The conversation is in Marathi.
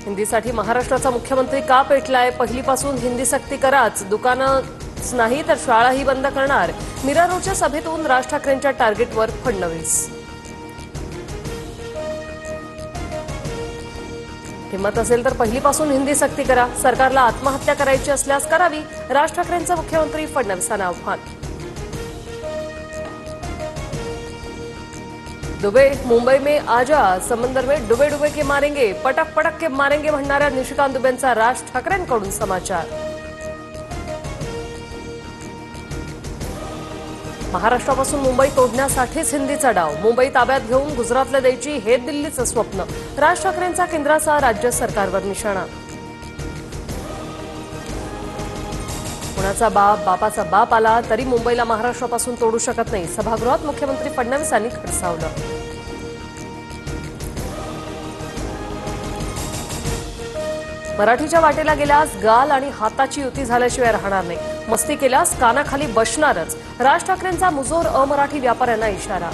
हिंदीसाठी महाराष्ट्राचा मुख्यमंत्री का पेटलाय? पहिलीपासून हिंदी सक्ती कराच, दुकानच नाही तर शाळाही बंद करणार. मीरा रोडच्या सभेतून राज ठाकरेंच्या टार्गेटवर फडणवीस. हिम्मत असेल तर पहिलीपासून हिंदी सक्ती करा. सरकारला आत्महत्या करायची असल्यास करावी. राज ठाकरेंचं मुख्यमंत्री फडणवीसांना आव्हान. दुबे, मुंबई में आजा, समंदर में डुबे डुबे के मारेंगे, पटक पटक के मारेंगे म्हणणाऱ्या निशिकांत दुबेंचा राज ठाकरेंकडून समाचार. महाराष्ट्रापासून मुंबई तोडण्यासाठीच हिंदीचा डाव. मुंबई ताब्यात घेऊन गुजरातला द्यायची हे दिल्लीचं स्वप्न. राज ठाकरेंचा केंद्राचा राज्य सरकारवर निशाणा. कुणाचा बाप बापाचा बाप आला तरी मुंबईला महाराष्ट्रापासून तोडू शकत नाही. सभागृहात मुख्यमंत्री फडणवीसांनी खडसावलं. मराठीच्या वाटेला गेल्यास गाल आणि हाताची युती झाल्याशिवाय राहणार नाही. मस्ती केल्यास कानाखाली बसणारच. राज ठाकरेंचा मुजोर अमराठी व्यापाऱ्यांना इशारा.